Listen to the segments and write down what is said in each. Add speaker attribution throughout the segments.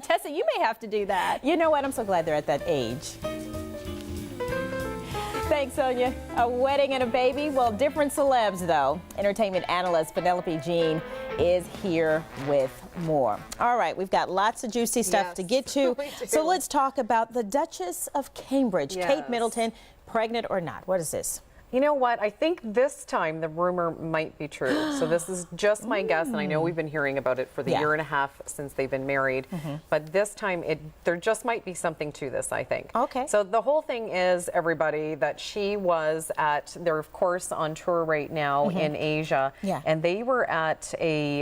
Speaker 1: Tessa, you may have to do that.
Speaker 2: You know what? I'm so glad they're at that age. Thanks, Sonia. A wedding and a baby. Well, different celebs, though. Entertainment analyst Penelope Jean is here with more. All right, we've got lots of juicy stuff to get to. So let's talk about the Duchess of Cambridge, Kate Middleton, pregnant or not. What is this?
Speaker 3: You know what? I think this time the rumor might be true. So this is just my guess, and I know we've been hearing about it for the year and a half since they've been married. But this time, there just might be something to this, I think.
Speaker 2: Okay.
Speaker 3: So the whole thing is, everybody, that she was they're of course on tour right now in Asia, and they were at a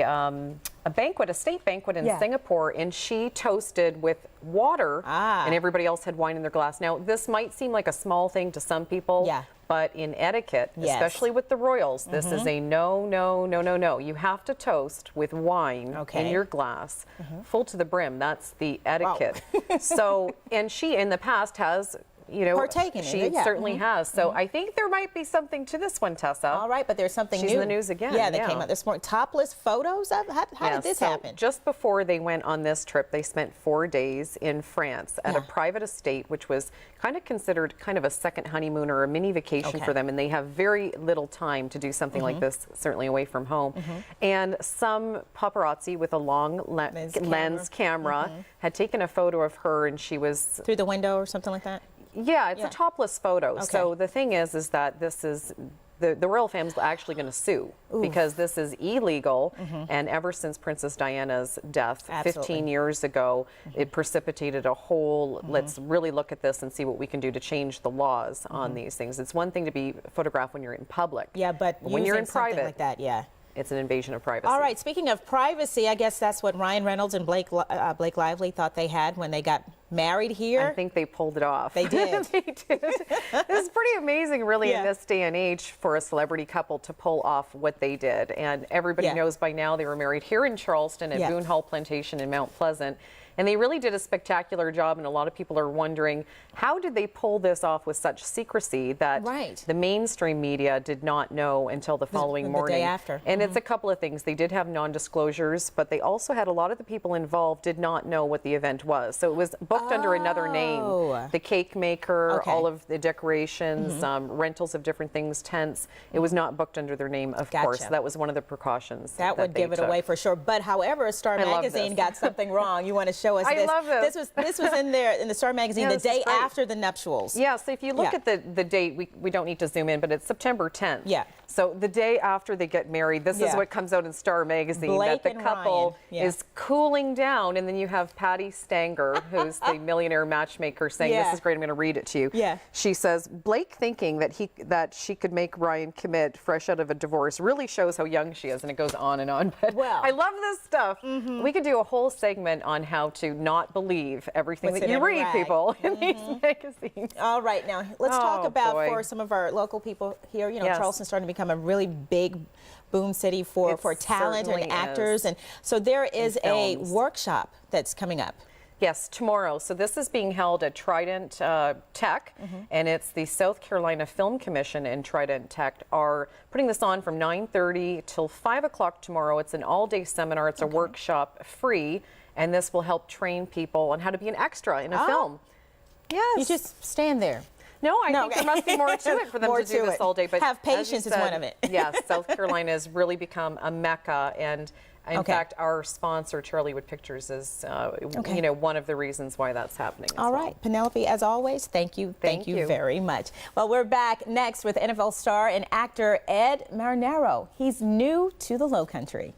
Speaker 3: banquet, a state banquet in Singapore, and she toasted with water, and everybody else had wine in their glass. Now, this might seem like a small thing to some people. But in etiquette, especially with the royals, this is a no, no, no, no, no. You have to toast with wine in your glass, full to the brim. That's the etiquette. So, and she in the past has, you know,
Speaker 2: partaken
Speaker 3: she certainly has. So I think there might be something to this one, Tessa.
Speaker 2: All right, but there's something new.
Speaker 3: She's in the news again.
Speaker 2: Yeah, that came out this morning. Topless photos? How did this happen?
Speaker 3: Just before they went on this trip, they spent 4 days in France at a private estate, which was kind of considered kind of a second honeymoon or a mini vacation for them. And they have very little time to do something like this, certainly away from home. And some paparazzi with a long lens camera had taken a photo of her, and she was...
Speaker 2: Through the window or something like that?
Speaker 3: Yeah, it's a topless photo. So the thing is that this is, the royal family's actually going to sue because this is illegal. And ever since Princess Diana's death 15 years ago, it precipitated a whole, let's really look at this and see what we can do to change the laws on these things. It's one thing to be photographed when you're in public.
Speaker 2: Yeah, but
Speaker 3: when you're in private,
Speaker 2: like that,
Speaker 3: it's an invasion of privacy.
Speaker 2: All right, speaking of privacy, I guess that's what Ryan Reynolds and Blake Lively thought they had when they got married here.
Speaker 3: I think they pulled it off.
Speaker 2: They did.
Speaker 3: They did. It's pretty amazing, really, in this day and age for a celebrity couple to pull off what they did. And everybody knows by now they were married here in Charleston at Boone Hall Plantation in Mount Pleasant. And they really did a spectacular job, and a lot of people are wondering, how did they pull this off with such secrecy that the mainstream media did not know until the following morning?
Speaker 2: The day after.
Speaker 3: And it's a couple of things. They did have non-disclosures, but they also had a lot of the people involved did not know what the event was. So it was booked under another name. The cake maker, all of the decorations, rentals of different things, tents. It was not booked under their name, of course. That was one of the precautions.
Speaker 2: That would give it away for sure. But however, Star Magazine got something wrong. You want to show us this?
Speaker 3: I love this.
Speaker 2: This was in there in the Star Magazine the day after the nuptials.
Speaker 3: Yeah, so if you look at the date, we don't need to zoom in, but it's September 10th.
Speaker 2: Yeah.
Speaker 3: So the day after they get married, this is what comes out in Star Magazine,
Speaker 2: Blake
Speaker 3: that the couple is cooling down, and then you have Patty Stanger, who's the millionaire matchmaker, saying, this is great, I'm going to read it to you. She says, Blake thinking that she could make Ryan commit fresh out of a divorce really shows how young she is, and it goes on and on. But I love this stuff. We could do a whole segment on how to not believe everything that you read, people, in these magazines.
Speaker 2: All right, now let's talk about for some of our local people here. You know, Charleston's starting to become a really big boom city for talent and actors, and so there is a workshop that's coming up.
Speaker 3: Yes, tomorrow. So this is being held at Trident Tech, and it's the South Carolina Film Commission and Trident Tech are putting this on from 9:30 till 5 o'clock tomorrow. It's an all-day seminar. It's a workshop, free, and this will help train people on how to be an extra in a film. Yes.
Speaker 2: You just stand there.
Speaker 3: No, I think there must be more to it for them to do this all day. But
Speaker 2: have patience is one of it.
Speaker 3: Yes, South Carolina has really become a mecca, and in fact, our sponsor, Charliewood Pictures, is you know, one of the reasons why that's happening.
Speaker 2: All right, Penelope, as always, thank you very much. Well, we're back next with NFL star and actor Ed Marinaro. He's new to the Lowcountry.